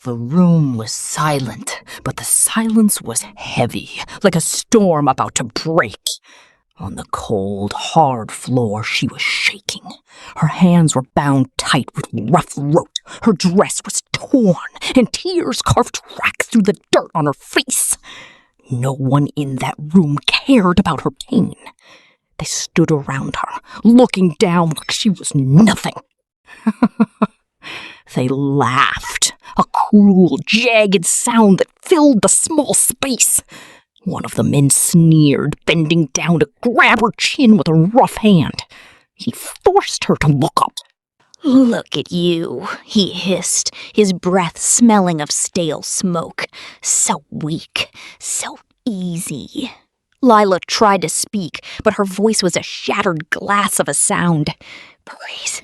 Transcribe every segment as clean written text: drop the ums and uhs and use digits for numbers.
The room was silent, but the silence was heavy, like a storm about to break. On the cold, hard floor, she was shaking. Her hands were bound tight with rough rope. Her dress was torn, and tears carved tracks through the dirt on her face. No one in that room cared about her pain. They stood around her, looking down like she was nothing. They laughed, a cruel, jagged sound that filled the small space. One of the men sneered, bending down to grab her chin with a rough hand. He forced her to look up. "Look at you," he hissed, his breath smelling of stale smoke. "So weak, so easy." Lila tried to speak, but her voice was a shattered glass of a sound. "Please,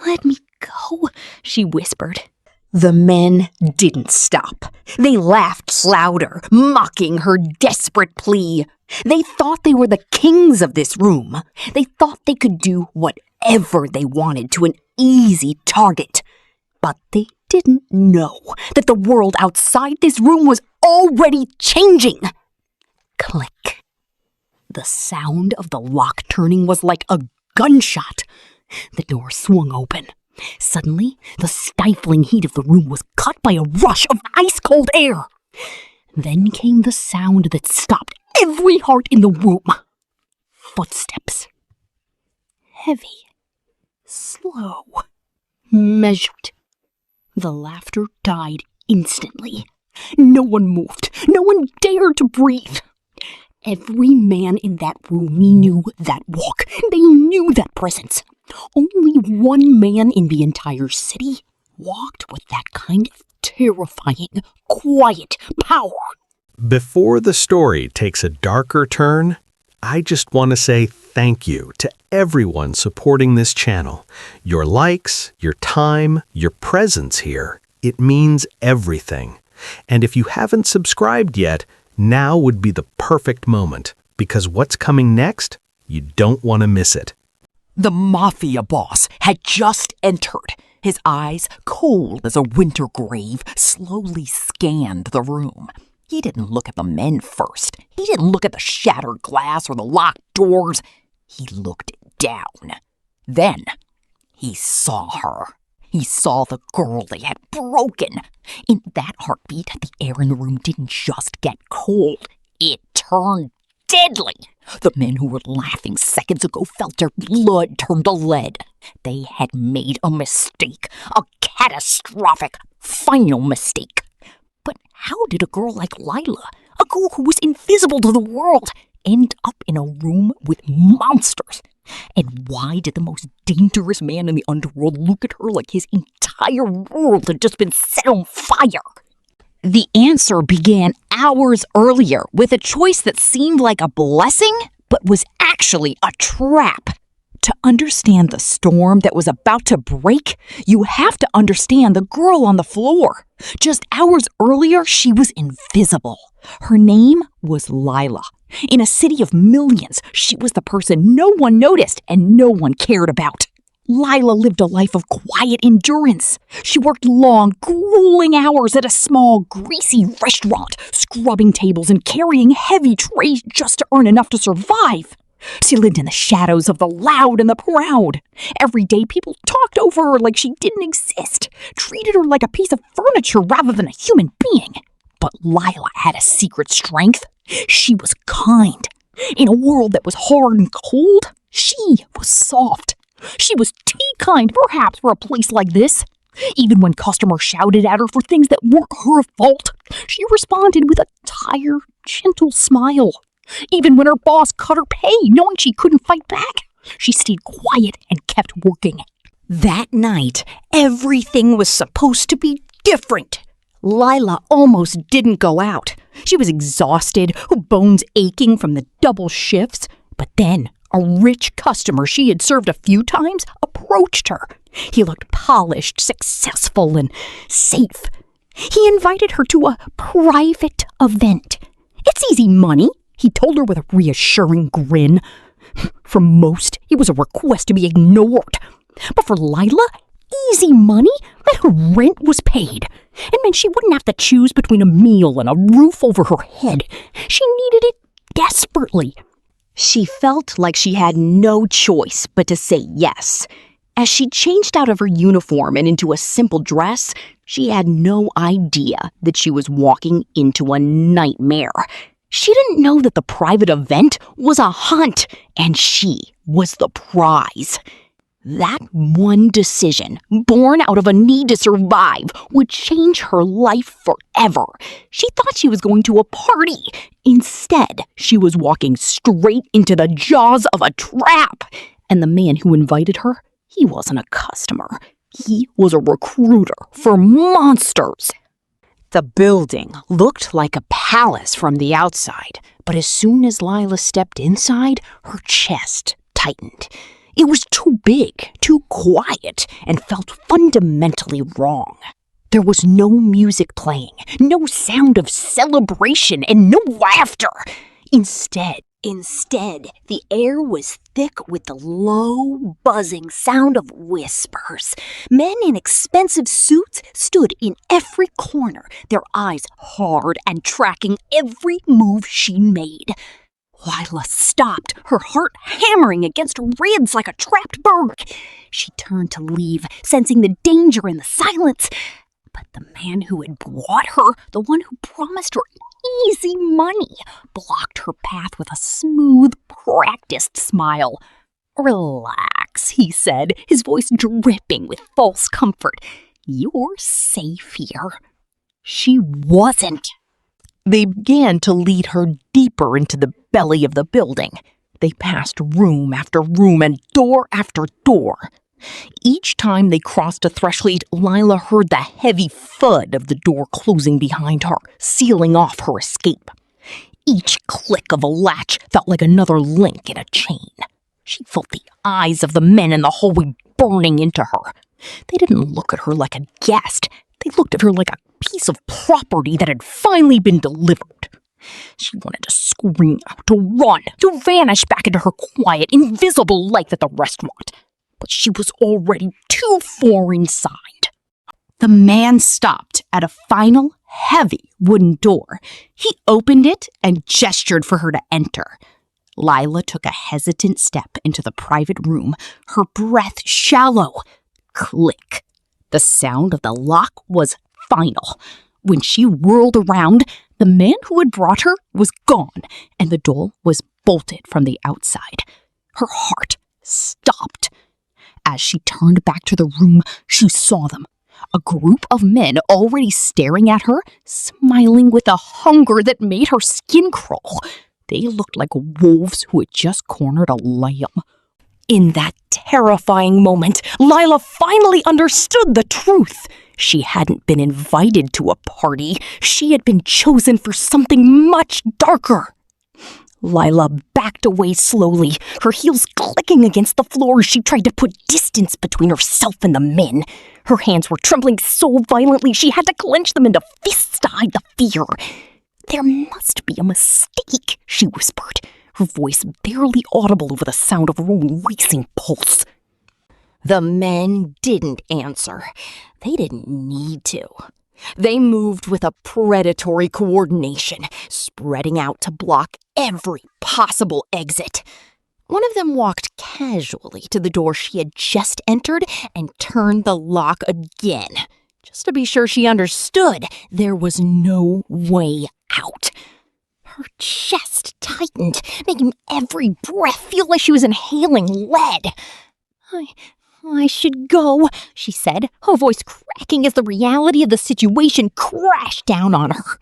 let me go," she whispered. The men didn't stop. They laughed louder, mocking her desperate plea. They thought they were the kings of this room. They thought they could do whatever they wanted to an easy target. But they didn't know that the world outside this room was already changing. Click. The sound of the lock turning was like a gunshot. The door swung open. Suddenly, the stifling heat of the room was cut by a rush of ice-cold air. Then came the sound that stopped every heart in the room. Footsteps. Heavy. Slow. Measured. The laughter died instantly. No one moved. No one dared to breathe. Every man in that room knew that walk. They knew that presence. Only one man in the entire city walked with that kind of terrifying, quiet power. Before the story takes a darker turn, I just want to say thank you to everyone supporting this channel. Your likes, your time, your presence here, it means everything. And if you haven't subscribed yet, now would be the perfect moment, because what's coming next, you don't want to miss it. The Mafia boss had just entered. His eyes, cold as a winter grave, slowly scanned the room. He didn't look at the men first. He didn't look at the shattered glass or the locked doors. He looked down. Then he saw her. He saw the girl they had broken. In that heartbeat, the air in the room didn't just get cold. It turned deadly. The men who were laughing seconds ago felt their blood turn to lead. They had made a mistake, a catastrophic, final mistake. But how did a girl like Lila, a girl who was invisible to the world, end up in a room with monsters? And why did the most dangerous man in the underworld look at her like his entire world had just been set on fire? The answer began hours earlier with a choice that seemed like a blessing, but was actually a trap. To understand the storm that was about to break, you have to understand the girl on the floor. Just hours earlier, she was invisible. Her name was Lila. In a city of millions, she was the person no one noticed and no one cared about. Lila lived a life of quiet endurance. She worked long, grueling hours at a small, greasy restaurant, scrubbing tables and carrying heavy trays just to earn enough to survive. She lived in the shadows of the loud and the proud. Every day, people talked over her like she didn't exist, treated her like a piece of furniture rather than a human being. But Lila had a secret strength. She was kind. In a world that was hard and cold, she was soft. She was tea-kind, perhaps, for a place like this. Even when customers shouted at her for things that weren't her fault, she responded with a tired, gentle smile. Even when her boss cut her pay, knowing she couldn't fight back, she stayed quiet and kept working. That night, everything was supposed to be different. Lila almost didn't go out. She was exhausted, her bones aching from the double shifts. But then, a rich customer she had served a few times approached her. He looked polished, successful, and safe. He invited her to a private event. "It's easy money," he told her with a reassuring grin. For most, it was a request to be ignored. But for Lila, easy money that her rent was paid. It meant she wouldn't have to choose between a meal and a roof over her head. She needed it desperately. She felt like she had no choice but to say yes. As she changed out of her uniform and into a simple dress, she had no idea that she was walking into a nightmare. She didn't know that the private event was a hunt, and she was the prize. That one decision, born out of a need to survive, would change her life forever. She thought she was going to a party. Instead, she was walking straight into the jaws of a trap. And the man who invited her, he wasn't a customer. He was a recruiter for monsters. The building looked like a palace from the outside, but as soon as Lila stepped inside, her chest tightened. It was too big, too quiet, and felt fundamentally wrong. There was no music playing, no sound of celebration, and no laughter. Instead, the air was thick with the low, buzzing sound of whispers. Men in expensive suits stood in every corner, their eyes hard and tracking every move she made. Lila stopped, her heart hammering against her ribs like a trapped bird. She turned to leave, sensing the danger in the silence. But the man who had brought her, the one who promised her easy money, blocked her path with a smooth, practiced smile. "Relax," he said, his voice dripping with false comfort. "You're safe here." She wasn't. They began to lead her deeper into the belly of the building. They passed room after room and door after door. Each time they crossed a threshold, Lila heard the heavy thud of the door closing behind her, sealing off her escape. Each click of a latch felt like another link in a chain. She felt the eyes of the men in the hallway burning into her. They didn't look at her like a guest. They looked at her like a piece of property that had finally been delivered. She wanted to scream out, to run, to vanish back into her quiet, invisible life at the restaurant. But she was already too far inside. The man stopped at a final, heavy wooden door. He opened it and gestured for her to enter. Lila took a hesitant step into the private room, her breath shallow. Click. The sound of the lock was final. When she whirled around, the man who had brought her was gone, and the door was bolted from the outside. Her heart stopped. As she turned back to the room, she saw them. A group of men already staring at her, smiling with a hunger that made her skin crawl. They looked like wolves who had just cornered a lamb. In that terrifying moment, Lila finally understood the truth. She hadn't been invited to a party. She had been chosen for something much darker. Lila backed away slowly, her heels clicking against the floor as she tried to put distance between herself and the men. Her hands were trembling so violently she had to clench them into fists to hide the fear. "There must be a mistake," she whispered, her voice barely audible over the sound of her own racing pulse. The men didn't answer. They didn't need to. They moved with a predatory coordination, spreading out to block every possible exit. One of them walked casually to the door she had just entered and turned the lock again, just to be sure she understood there was no way out. Her chest tightened, making every breath feel like she was inhaling lead. I should go," she said, her voice cracking as the reality of the situation crashed down on her.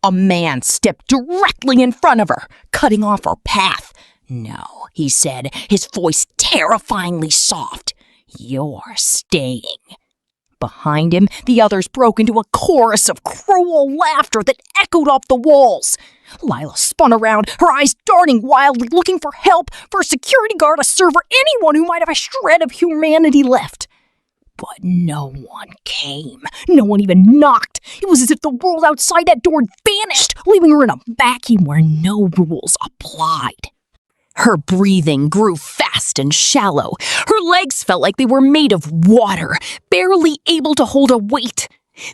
A man stepped directly in front of her, cutting off her path. "No," he said, his voice terrifyingly soft. "You're staying." Behind him, the others broke into a chorus of cruel laughter that echoed off the walls. Lila spun around, her eyes darting wildly, looking for help, for a security guard, a server, anyone who might have a shred of humanity left. But no one came. No one even knocked. It was as if the world outside that door had vanished, leaving her in a vacuum where no rules applied. Her breathing grew fast and shallow. Her legs felt like they were made of water, barely able to hold a weight.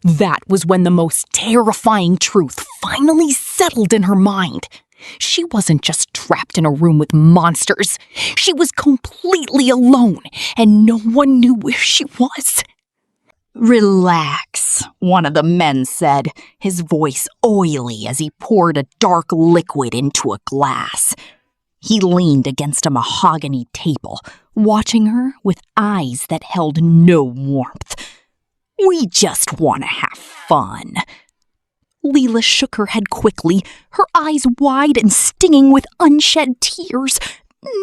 That was when the most terrifying truth finally settled in her mind. She wasn't just trapped in a room with monsters. She was completely alone, and no one knew where she was. "Relax," one of the men said, his voice oily as he poured a dark liquid into a glass. He leaned against a mahogany table, watching her with eyes that held no warmth. "We just want to have fun." Lila shook her head quickly, her eyes wide and stinging with unshed tears.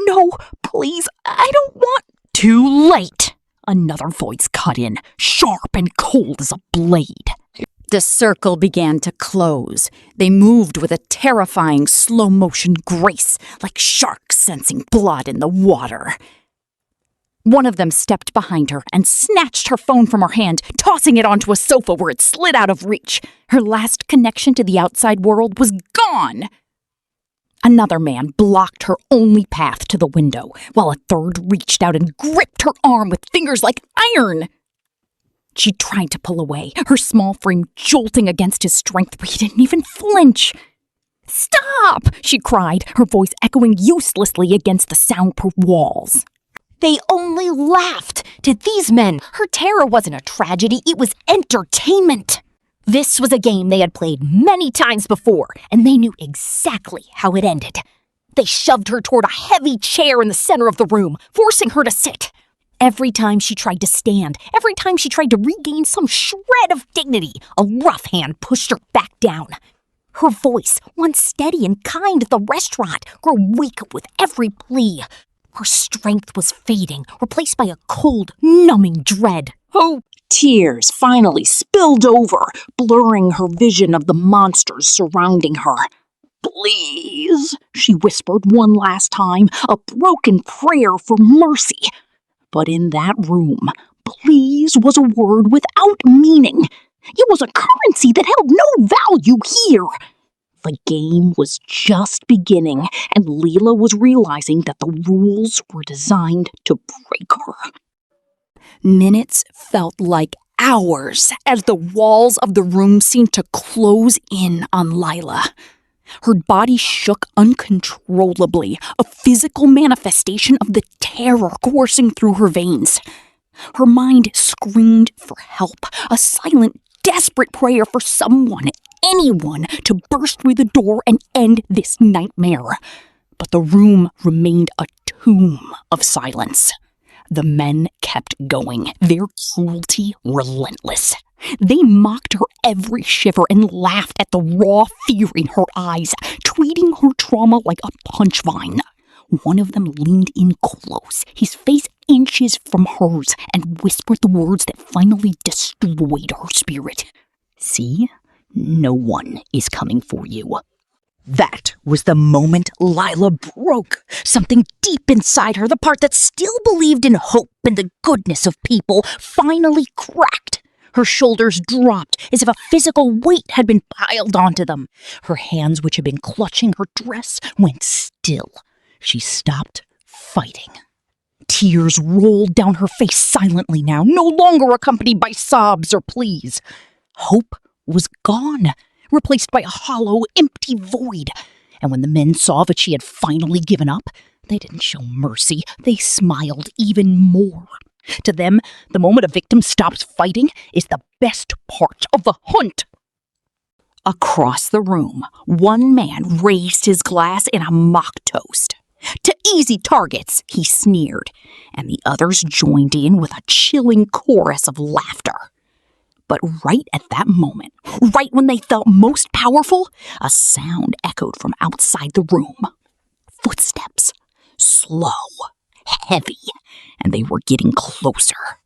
"No, please, I don't want—" "Too late," another voice cut in, sharp and cold as a blade. The circle began to close. They moved with a terrifying slow-motion grace, like sharks sensing blood in the water. One of them stepped behind her and snatched her phone from her hand, tossing it onto a sofa where it slid out of reach. Her last connection to the outside world was gone. Another man blocked her only path to the window, while a third reached out and gripped her arm with fingers like iron. She tried to pull away, her small frame jolting against his strength, but he didn't even flinch. "Stop!" she cried, her voice echoing uselessly against the soundproof walls. They only laughed. To these men, her terror wasn't a tragedy, it was entertainment. This was a game they had played many times before, and they knew exactly how it ended. They shoved her toward a heavy chair in the center of the room, forcing her to sit. Every time she tried to stand, every time she tried to regain some shred of dignity, a rough hand pushed her back down. Her voice, once steady and kind at the restaurant, grew weak with every plea. Her strength was fading, replaced by a cold, numbing dread. Oh, tears finally spilled over, blurring her vision of the monsters surrounding her. "Please," she whispered one last time, a broken prayer for mercy. But in that room, please was a word without meaning. It was a currency that held no value here. The game was just beginning, and Lila was realizing that the rules were designed to break her. Minutes felt like hours as the walls of the room seemed to close in on Lila. Her body shook uncontrollably, a physical manifestation of the terror coursing through her veins. Her mind screamed for help, a silent, desperate prayer for someone, anyone, to burst through the door and end this nightmare. But the room remained a tomb of silence. The men kept going, their cruelty relentless. They mocked her every shiver and laughed at the raw fear in her eyes, treating her trauma like a punch vine. One of them leaned in close, his face inches from hers, and whispered the words that finally destroyed her spirit. "See? No one is coming for you." That was the moment Lila broke. Something deep inside her, the part that still believed in hope and the goodness of people, finally cracked. Her shoulders dropped as if a physical weight had been piled onto them. Her hands, which had been clutching her dress, went still. She stopped fighting. Tears rolled down her face silently now, no longer accompanied by sobs or pleas. Hope was gone, replaced by a hollow, empty void. And when the men saw that she had finally given up, they didn't show mercy. They smiled even more. To them, the moment a victim stops fighting is the best part of the hunt. Across the room, one man raised his glass in a mock toast. "To easy targets," he sneered, and the others joined in with a chilling chorus of laughter. But right at that moment, right when they felt most powerful, a sound echoed from outside the room. Footsteps. Slow, heavy, and they were getting closer.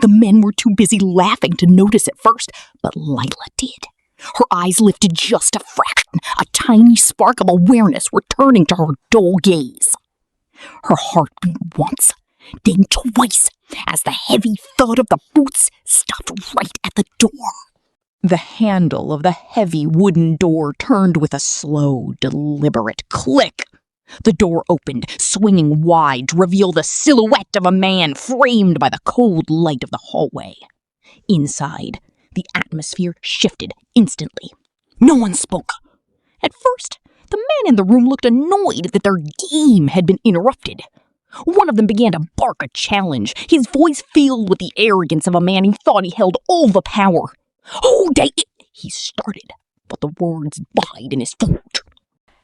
The men were too busy laughing to notice at first, but Lila did. Her eyes lifted just a fraction, a tiny spark of awareness returning to her dull gaze. Her heart beat once, then twice, as the heavy thud of the boots stopped right at the door. The handle of the heavy wooden door turned with a slow, deliberate click. The door opened, swinging wide to reveal the silhouette of a man framed by the cold light of the hallway. Inside, the atmosphere shifted instantly. No one spoke. At first, the men in the room looked annoyed that their game had been interrupted. One of them began to bark a challenge, his voice filled with the arrogance of a man who thought he held all the power. "Oh, he started, but the words died in his throat.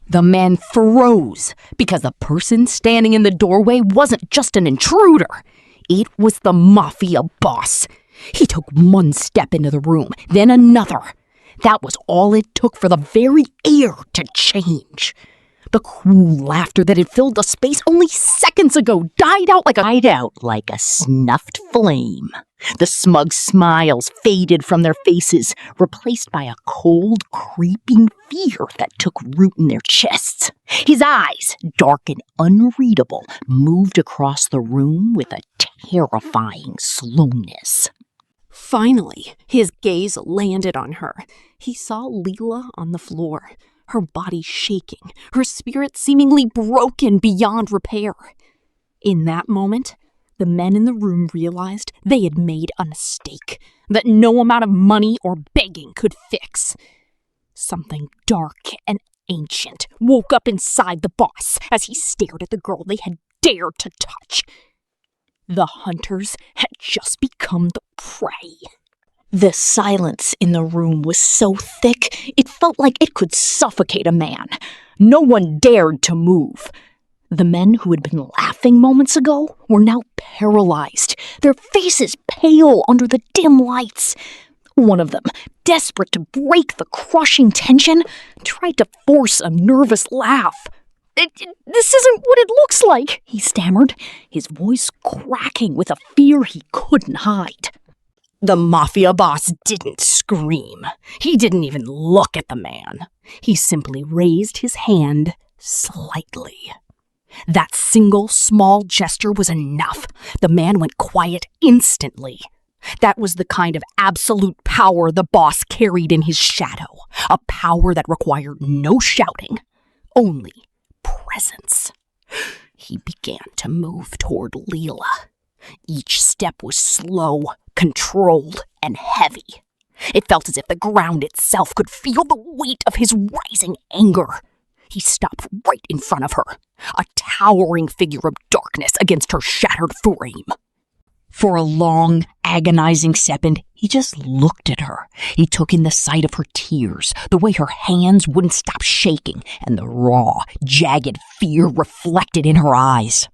The man froze because the person standing in the doorway wasn't just an intruder. It was the Mafia boss. He took one step into the room, then another. That was all it took for the very air to change. The cruel laughter that had filled the space only seconds ago died out like a snuffed flame. The smug smiles faded from their faces, replaced by a cold, creeping fear that took root in their chests. His eyes, dark and unreadable, moved across the room with a terrifying slowness. Finally, his gaze landed on her. He saw Lila on the floor, her body shaking, her spirit seemingly broken beyond repair. In that moment, the men in the room realized they had made a mistake that no amount of money or begging could fix. Something dark and ancient woke up inside the boss as he stared at the girl they had dared to touch. The hunters had just become the prey. The silence in the room was so thick, it felt like it could suffocate a man. No one dared to move. The men who had been laughing moments ago were now paralyzed, their faces pale under the dim lights. One of them, desperate to break the crushing tension, tried to force a nervous laugh. "This isn't what it looks like," he stammered, his voice cracking with a fear he couldn't hide. The Mafia boss didn't scream. He didn't even look at the man. He simply raised his hand slightly. That single small gesture was enough. The man went quiet instantly. That was the kind of absolute power the boss carried in his shadow, a power that required no shouting, only presence. He began to move toward Lila. Each step was slow, controlled, and heavy. It felt as if the ground itself could feel the weight of his rising anger. He stopped right in front of her, a towering figure of darkness against her shattered frame. For a long, agonizing second, he just looked at her. He took in the sight of her tears, the way her hands wouldn't stop shaking, and the raw, jagged fear reflected in her eyes.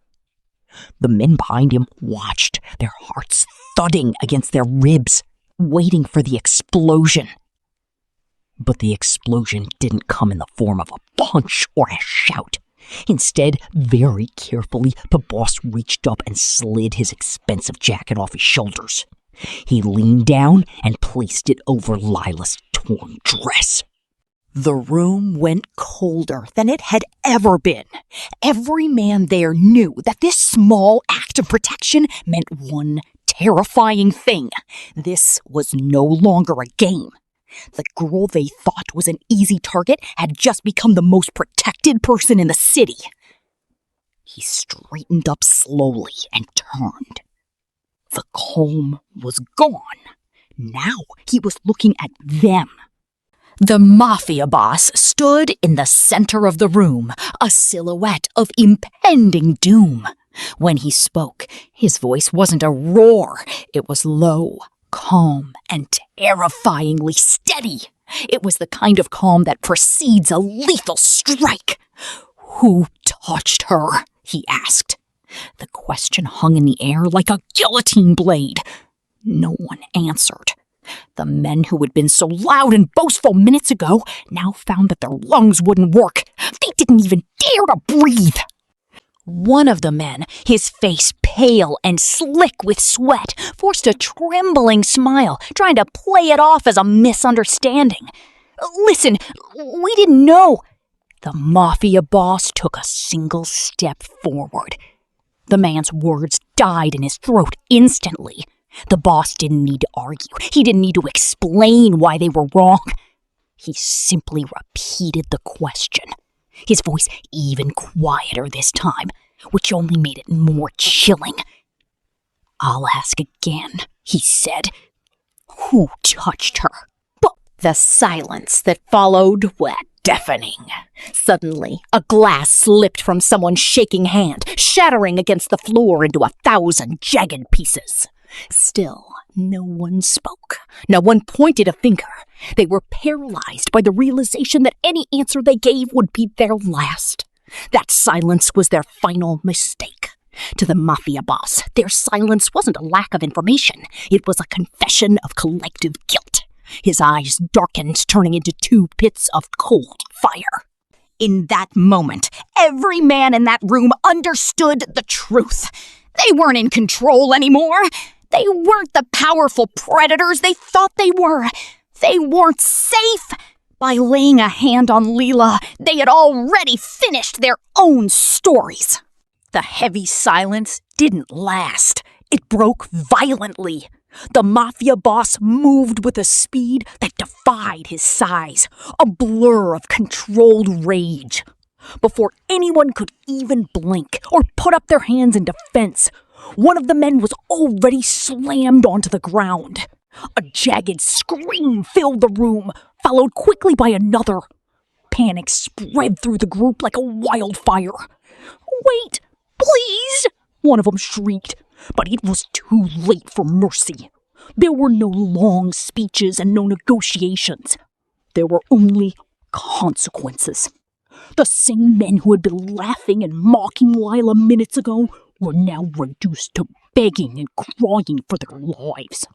The men behind him watched, their hearts thudding against their ribs, waiting for the explosion. But the explosion didn't come in the form of a punch or a shout. Instead, very carefully, the boss reached up and slid his expensive jacket off his shoulders. He leaned down and placed it over Lila's torn dress. The room went colder than it had ever been. Every man there knew that this small act of protection meant one terrifying thing. This was no longer a game. The girl they thought was an easy target had just become the most protected person in the city. He straightened up slowly and turned. The calm was gone. Now he was looking at them. The Mafia boss stood in the center of the room, a silhouette of impending doom. When he spoke, his voice wasn't a roar. It was low, calm, and terrifyingly steady. It was the kind of calm that precedes a lethal strike. "Who touched her?" he asked. The question hung in the air like a guillotine blade. No one answered. The men who had been so loud and boastful minutes ago now found that their lungs wouldn't work. They didn't even dare to breathe. One of the men, his face pale and slick with sweat, forced a trembling smile, trying to play it off as a misunderstanding. "Listen, we didn't know." The Mafia boss took a single step forward. The man's words died in his throat instantly. The boss didn't need to argue. He didn't need to explain why they were wrong. He simply repeated the question. his voice even quieter this time, which only made it more chilling. "I'll ask again," he said. "Who touched her?" But the silence that followed was deafening. Suddenly, a glass slipped from someone's shaking hand, shattering against the floor into 1,000 jagged pieces. Still, no one spoke. No one pointed a finger. They were paralyzed by the realization that any answer they gave would be their last. That silence was their final mistake. To the Mafia boss, their silence wasn't a lack of information. It was a confession of collective guilt. His eyes darkened, turning into 2 pits of cold fire. In that moment, every man in that room understood the truth. They weren't in control anymore. They weren't the powerful predators they thought they were. They weren't safe. By laying a hand on Lila, they had already finished their own stories. The heavy silence didn't last. It broke violently. The Mafia boss moved with a speed that defied his size, a blur of controlled rage. Before anyone could even blink or put up their hands in defense, one of the men was already slammed onto the ground. A jagged scream filled the room, followed quickly by another. Panic spread through the group like a wildfire. "Wait, please!" one of them shrieked, but it was too late for mercy. There were no long speeches and no negotiations. There were only consequences. The same men who had been laughing and mocking Lila minutes ago were now reduced to begging and crying for their lives.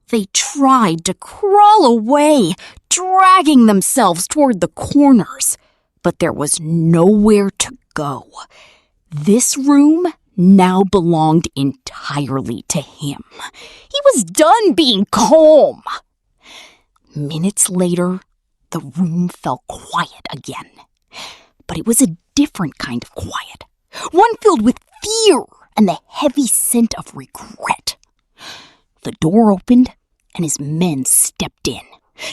They tried to crawl away, dragging themselves toward the corners, but there was nowhere to go. This room now belonged entirely to him. He was done being calm. Minutes later, the room fell quiet again. But it was a different kind of quiet, one filled with fear and the heavy scent of regret. The door opened, and his men stepped in,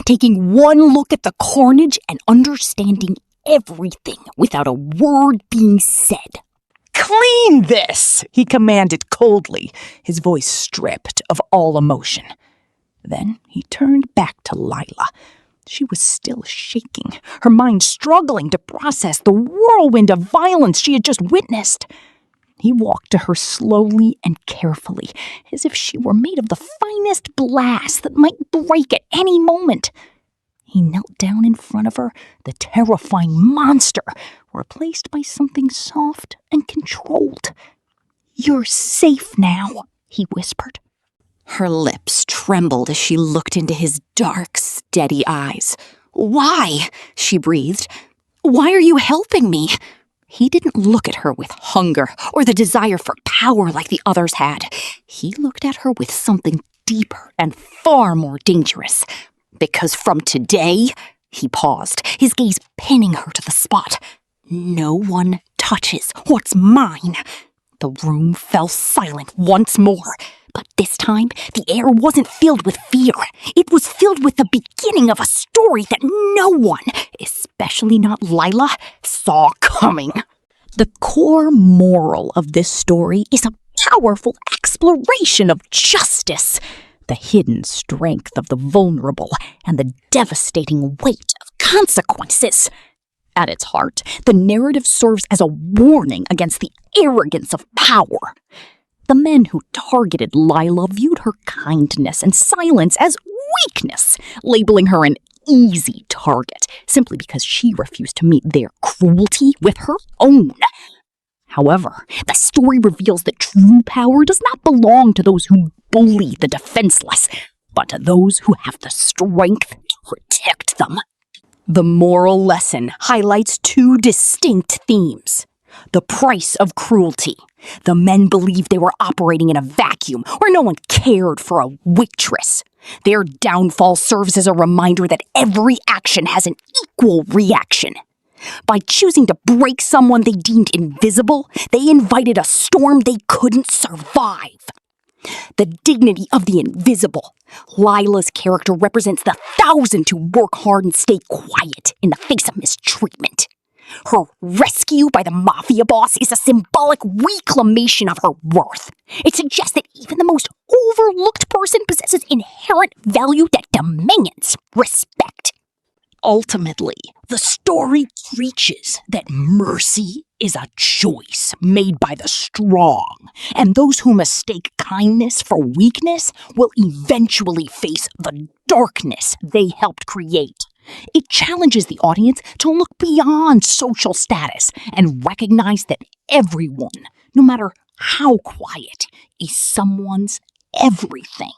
taking one look at the carnage and understanding everything without a word being said. "Clean this!" he commanded coldly, his voice stripped of all emotion. Then he turned back to Lila. She was still shaking, her mind struggling to process the whirlwind of violence she had just witnessed. He walked to her slowly and carefully, as if she were made of the finest glass that might break at any moment. He knelt down in front of her, the terrifying monster, replaced by something soft and controlled. "You're safe now," he whispered. Her lips trembled as she looked into his dark, steady eyes. "Why?" she breathed. "Why are you helping me?" He didn't look at her with hunger or the desire for power like the others had. He looked at her with something deeper and far more dangerous. "Because from today," he paused, his gaze pinning her to the spot, "no one touches what's mine." The room fell silent once more, but this time the air wasn't filled with fear. It was filled with the beginning of a story that no one, especially not Lila, saw coming. The core moral of this story is a powerful exploration of justice, the hidden strength of the vulnerable, and the devastating weight of consequences. At its heart, the narrative serves as a warning against the arrogance of power. The men who targeted Lila viewed her kindness and silence as weakness, labeling her an easy target simply because she refused to meet their cruelty with her own. However, the story reveals that true power does not belong to those who bully the defenseless, but to those who have the strength to protect them. The moral lesson highlights 2 distinct themes. The price of cruelty. The men believed they were operating in a vacuum where no one cared for a waitress. Their downfall serves as a reminder that every action has an equal reaction. By choosing to break someone they deemed invisible, they invited a storm they couldn't survive. The dignity of the invisible. Lila's character represents the thousands who work hard and stay quiet in the face of mistreatment. Her rescue by the Mafia boss is a symbolic reclamation of her worth. It suggests that even the most overlooked person possesses inherent value that demands respect. Ultimately, the story preaches that mercy is a choice made by the strong, and those who mistake kindness for weakness will eventually face the darkness they helped create. It challenges the audience to look beyond social status and recognize that everyone, no matter how quiet, is someone's everything.